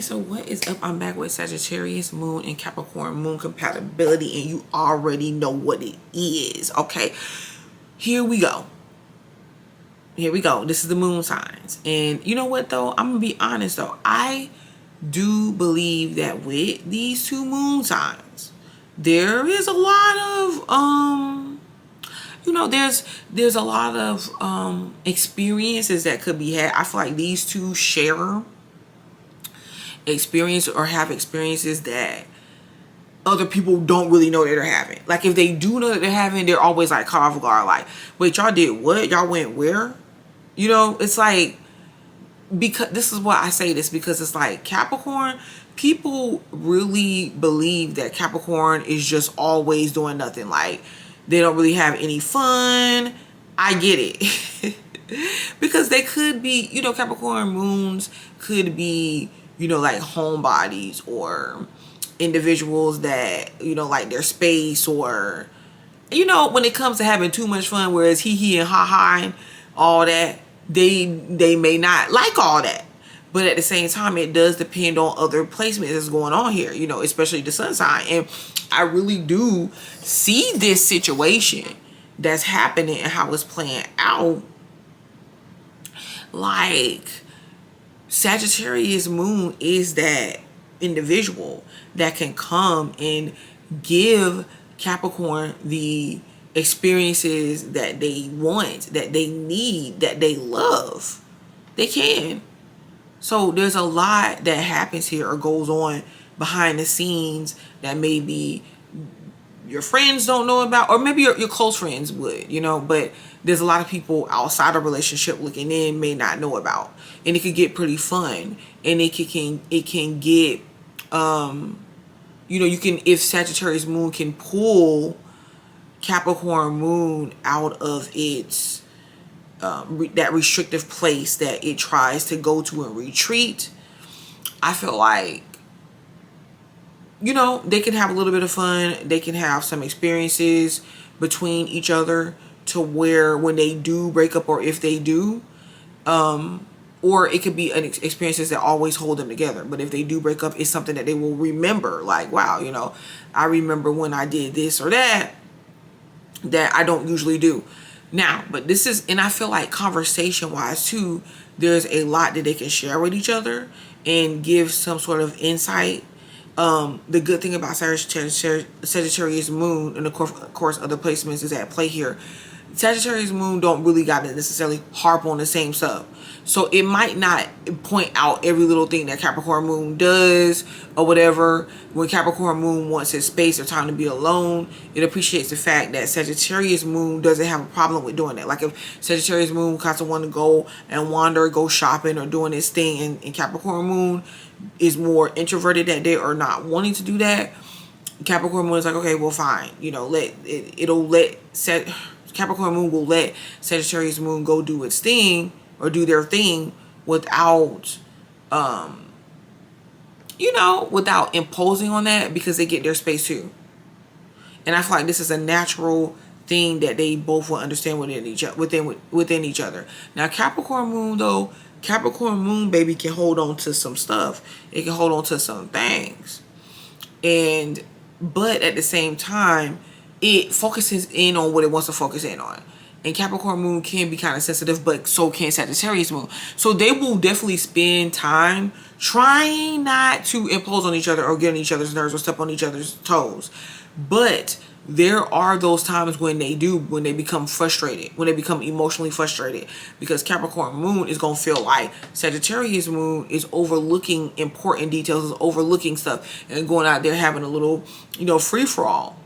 so what is up? I'm back with Sagittarius moon and Capricorn moon compatibility, and you already know what it is. Okay, here we go. This is the moon signs. And you know what though? I'm gonna be honest though. I do believe that with these two moon signs, there is a lot of there's a lot of experiences that could be had. I feel like these two share experience or have experiences that other people don't really know that they're having. Like if they do know that they're having, they're always like caught off guard, like, wait, y'all did what? Y'all went where? You know, it's like, because this is why I say this, because it's like Capricorn, people really believe that Capricorn is just always doing nothing. Like they don't really have any fun. I get it. Because they could be, Capricorn moons could be, like homebodies or individuals that, like their space, or, when it comes to having too much fun, whereas he and ha and all that, they may not like all that. But at the same time, it does depend on other placements that's going on here, especially the sun sign. And I really do see this situation that's happening and how it's playing out. Like Sagittarius moon is that individual that can come and give Capricorn the experiences that they want, that they need, that they love. They can. So there's a lot that happens here or goes on behind the scenes that maybe your friends don't know about, or maybe your close friends would, but there's a lot of people outside a relationship looking in may not know about. And it could get pretty fun. And it can get, you can, if Sagittarius moon can pull Capricorn moon out of its that restrictive place that it tries to go to and retreat, I feel like, they can have a little bit of fun. They can have some experiences between each other to where when they do break up, or if they do, or it could be experiences that always hold them together. But if they do break up, it's something that they will remember. Like, wow, I remember when I did this or that I don't usually do. Now, but this is, and I feel like conversation wise too, there's a lot that they can share with each other and give some sort of insight. The good thing about Sagittarius moon, and of course other placements is at play here. Sagittarius moon don't really got to necessarily harp on the same stuff. So it might not point out every little thing that Capricorn moon does or whatever. When Capricorn moon wants its space or time to be alone, it appreciates the fact that Sagittarius moon doesn't have a problem with doing that. Like if Sagittarius moon kind of want to go and wander, go shopping or doing this thing, and Capricorn moon is more introverted that day or not wanting to do that, Capricorn moon is like, okay, well, fine. Capricorn moon will let Sagittarius moon go do its thing or do their thing without, without imposing on that, because they get their space too. And I feel like this is a natural thing that they both will understand within each other. Now, Capricorn moon though, Capricorn moon baby can hold on to some stuff. It can hold on to some things, but at the same time, it focuses in on what it wants to focus in on. And Capricorn moon can be kind of sensitive, but so can Sagittarius moon. So they will definitely spend time trying not to impose on each other or get on each other's nerves or step on each other's toes. But there are those times when they become frustrated, when they become emotionally frustrated, because Capricorn moon is going to feel like Sagittarius moon is overlooking important details, is overlooking stuff, and going out there having a little, free-for-all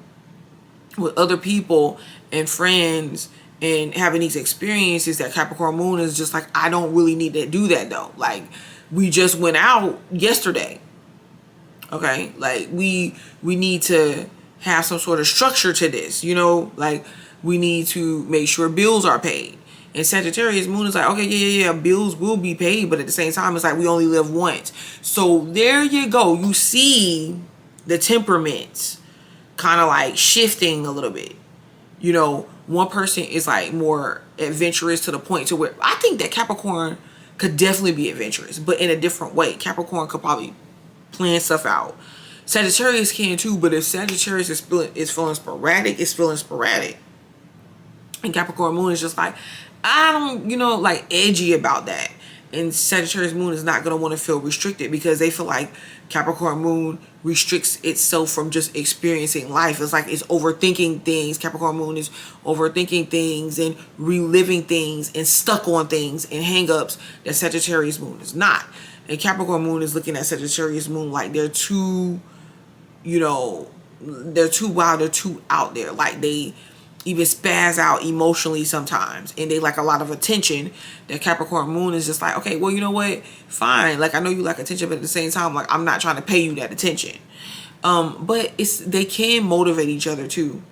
with other people and friends, and having these experiences that Capricorn moon is just like, I don't really need to do that though. Like, we just went out yesterday. Okay? Like, we need to have some sort of structure to this, like we need to make sure bills are paid. And Sagittarius moon is like, okay, yeah, bills will be paid, but at the same time, it's like we only live once. So there you go. You see the temperaments kind of like shifting a little bit. One person is like more adventurous to the point to where I think that Capricorn could definitely be adventurous, but in a different way. Capricorn could probably plan stuff out. Sagittarius can too, but if Sagittarius is feeling sporadic, it's feeling sporadic. And Capricorn moon is just like, I don't, like edgy about that. And Sagittarius moon is not going to want to feel restricted because they feel like Capricorn moon restricts itself from just experiencing life. It's like it's overthinking things. Capricorn moon is overthinking things and reliving things and stuck on things and hang-ups that Sagittarius moon is not. And Capricorn moon is looking at Sagittarius moon like they're too, they're too wild, they're too out there. Like they even spaz out emotionally sometimes, and they like a lot of attention. That Capricorn moon is just like, okay, well, you know what, fine, like I know you like attention, but at the same time, like I'm not trying to pay you that attention. But they can motivate each other too,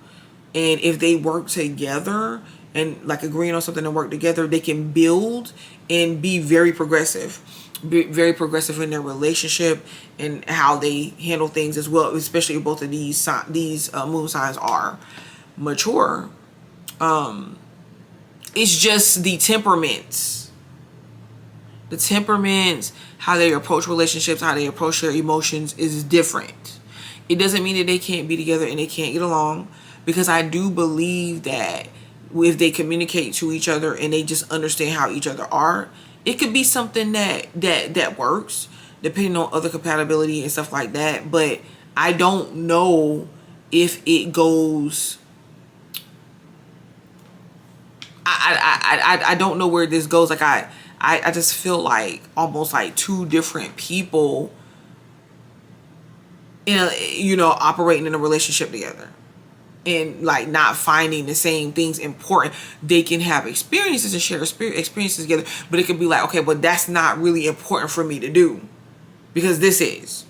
and if they work together and like agreeing on something and work together, they can build and be very progressive in their relationship and how they handle things as well, especially if both of these moon signs are mature. It's just the temperaments, how they approach relationships, how they approach their emotions is different. It doesn't mean that they can't be together and they can't get along, because I do believe that if they communicate to each other and they just understand how each other are, it could be something that works, depending on other compatibility and stuff like that. But I don't know if it goes. I don't know where this goes. Like I just feel like almost like two different people, operating in a relationship together, and like not finding the same things important. They can have experiences and share experiences together, but it could be like, okay, but that's not really important for me to do, because this is.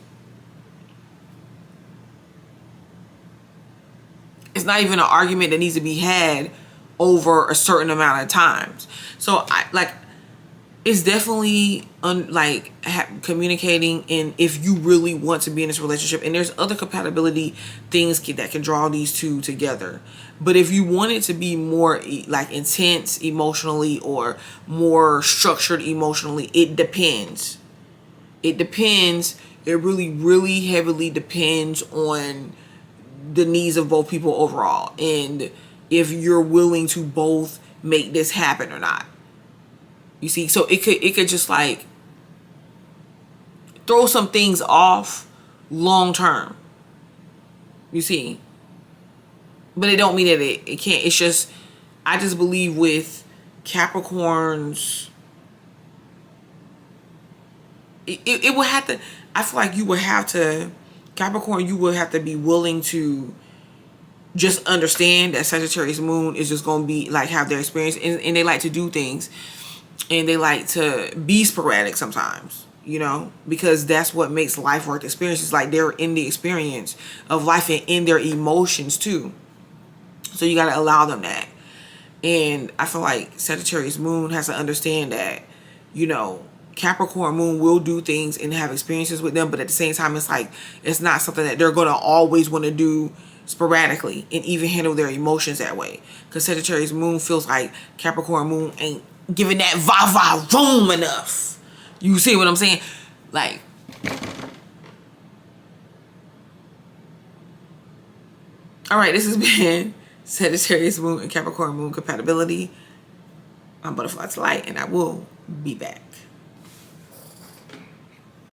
It's not even an argument that needs to be had over a certain amount of times. So it's definitely communicating, and if you really want to be in this relationship, and there's other compatibility things that can draw these two together. But if you want it to be more like intense emotionally or more structured emotionally, it depends. It really, really heavily depends on the needs of both people overall, and if you're willing to both make this happen or not. You see, so it could just like throw some things off long term. You see, but it don't mean that it can't. It's just, I just believe with Capricorns, it will have to. I feel like you would have to, Capricorn, you would have to be willing to just understand that Sagittarius moon is just going to be like, have their experience, and they like to do things, and they like to be sporadic sometimes, because that's what makes life worth experiences. Like they're in the experience of life and in their emotions too. So you got to allow them that. And I feel like Sagittarius moon has to understand that, Capricorn moon will do things and have experiences with them, but at the same time, it's like, it's not something that they're going to always want to do sporadically and even handle their emotions that way. Because Sagittarius moon feels like Capricorn moon ain't giving that va-va room enough. You see what I'm saying? Like, all right, this has been Sagittarius moon and Capricorn moon compatibility. I'm Butterfly to Light, and I will be back.